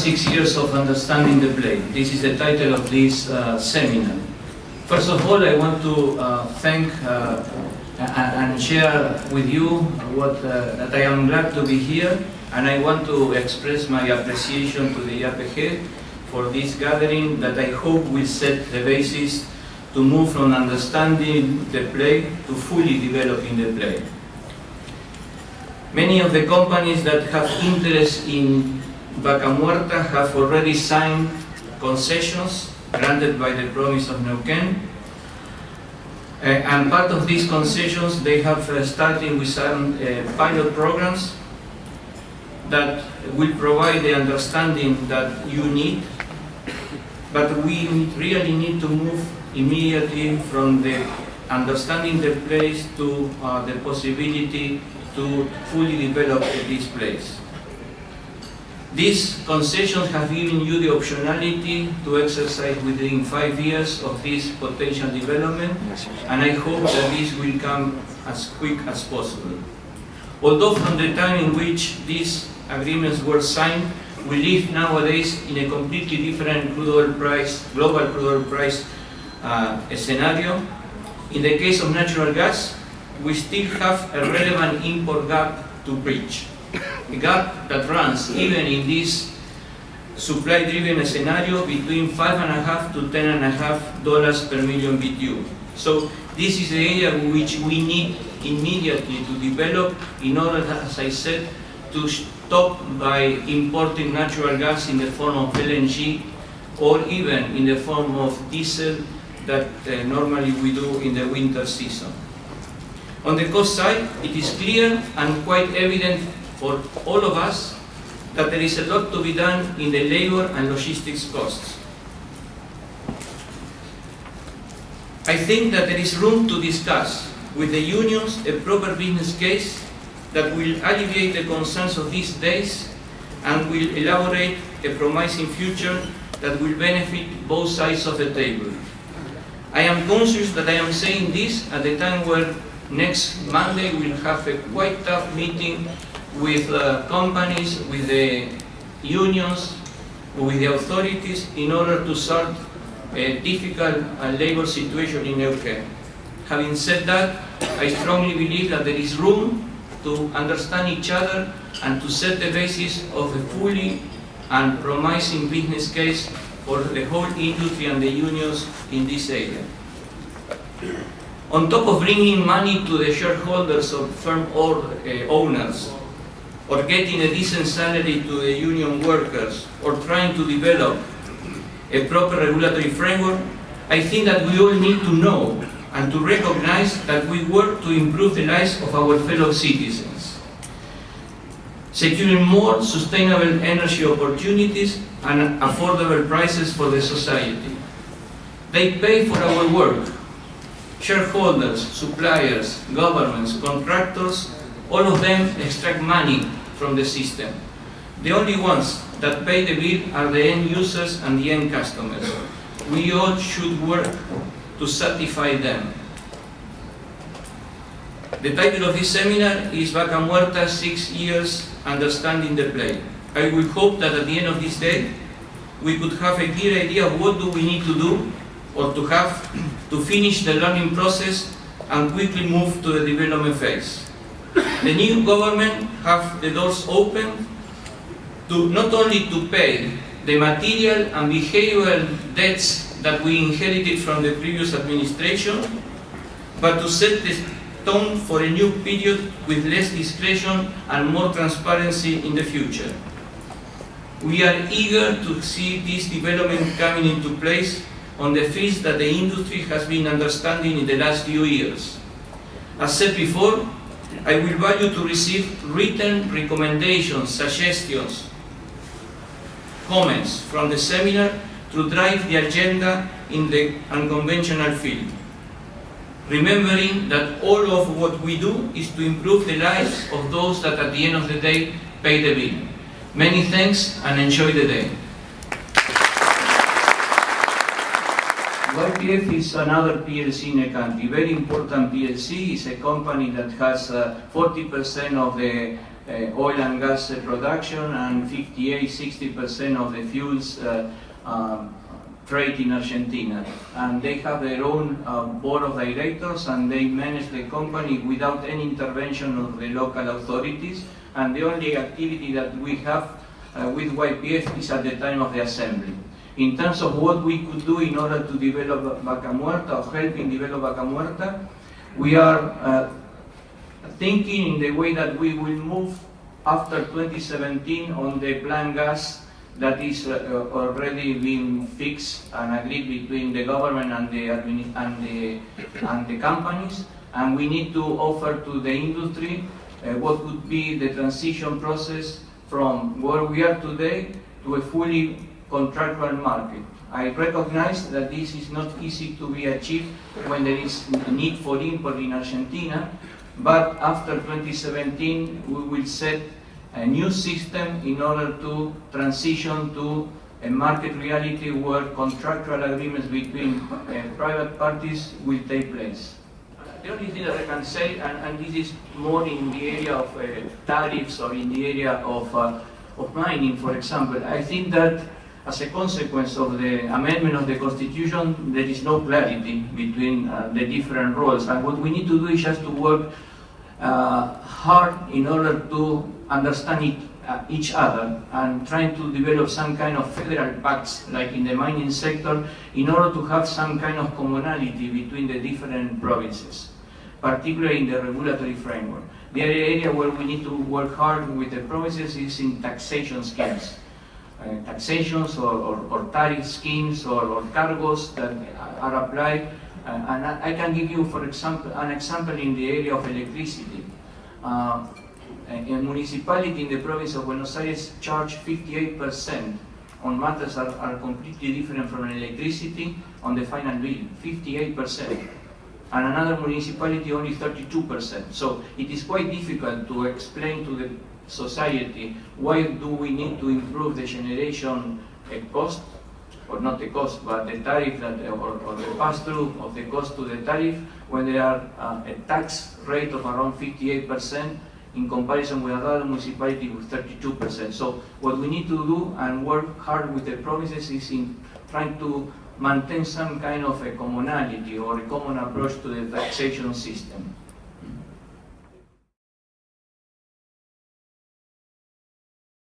6 years of understanding the play. This is the title of this seminar. First of all, I want to thank and share with you that I am glad to be here, and I want to express my appreciation to the IAPG for this gathering that I hope will set the basis to move from understanding the play to fully developing the play. Many of the companies that have interest in Vaca Muerta have already signed concessions granted by the province of Neuquén. And part of these concessions, they have started with some pilot programs that will provide the understanding that you need, but we really need to move immediately from the understanding the place to the possibility to fully develop this place. These concessions have given you the optionality to exercise within 5 years of this potential development, and I hope that this will come as quick as possible. Although from the time in which these agreements were signed, we live nowadays in a completely different global crude oil price scenario. In the case of natural gas, we still have a relevant import gap to bridge. A gap that runs, even in this supply-driven scenario, between $5.5 to $10.5 per million BTU. So this is the area which we need immediately to develop in order, as I said, to stop by importing natural gas in the form of LNG or even in the form of diesel that normally we do in the winter season. On the cost side, it is clear and quite evident for all of us that there is a lot to be done in the labor and logistics costs. I think that there is room to discuss with the unions a proper business case that will alleviate the concerns of these days and will elaborate a promising future that will benefit both sides of the table. I am conscious that I am saying this at the time where next Monday we'll have a quite tough meeting with companies, with the unions, with the authorities in order to solve a difficult labor situation in Neuquén. Having said that, I strongly believe that there is room to understand each other and to set the basis of a fully and promising business case for the whole industry and the unions in this area. On top of bringing money to the shareholders or firm owners, or getting a decent salary to the union workers, or trying to develop a proper regulatory framework, I think that we all need to know and to recognize that we work to improve the lives of our fellow citizens, securing more sustainable energy opportunities and affordable prices for the society. They pay for our work. Shareholders, suppliers, governments, contractors, all of them extract money from the system. The only ones that pay the bill are the end users and the end customers. We all should work to satisfy them. The title of this seminar is Vaca Muerta, 6 Years Understanding the Play. I will hope that at the end of this day, we could have a clear idea of what do we need to do or to have to finish the learning process and quickly move to the development phase. The new government have the doors open to not only to pay the material and behavioral debts that we inherited from the previous administration, but to set the tone for a new period with less discretion and more transparency in the future. We are eager to see this development coming into place on the fields that the industry has been understanding in the last few years. As said before, I will value to receive written recommendations, suggestions, comments from the seminar to drive the agenda in the unconventional field, remembering that all of what we do is to improve the lives of those that at the end of the day pay the bill. Many thanks and enjoy the day. YPF is another PLC in the country, very important PLC. It's a company that has 40% of the oil and gas production, and 58–60% of the fuels trade in Argentina. And they have their own board of directors, and they manage the company without any intervention of the local authorities. And the only activity that we have with YPF is at the time of the assembly. In terms of what we could do in order to develop Vaca Muerta, or helping develop Vaca Muerta, we are thinking in the way that we will move after 2017 on the plant gas that is already being fixed and agreed between the government and the companies, and we need to offer to the industry what would be the transition process from where we are today to a fully contractual market. I recognize that this is not easy to be achieved when there is a need for import in Argentina, but after 2017 we will set a new system in order to transition to a market reality where contractual agreements between private parties will take place. The only thing that I can say, and this is more in the area of tariffs or in the area of mining, for example, I think that as a consequence of the amendment of the Constitution, there is no clarity between the different roles. And what we need to do is just to work hard in order to understand each other and trying to develop some kind of federal pacts, like in the mining sector, in order to have some kind of commonality between the different provinces, particularly in the regulatory framework. The other area where we need to work hard with the provinces is in taxation schemes. Taxations or tariff schemes or cargos that are applied. And I can give you, for example, an example in the area of electricity. A municipality in the province of Buenos Aires charge 58% on matters that are completely different from electricity on the final bill, 58%. And another municipality only 32%. So it is quite difficult to explain to the society why do we need to improve the generation cost, or not the cost, but the tariff that, or the pass-through of the cost to the tariff, when there are a tax rate of around 58% in comparison with another municipality with 32%. So what we need to do and work hard with the provinces is in trying to maintain some kind of a commonality or a common approach to the taxation system.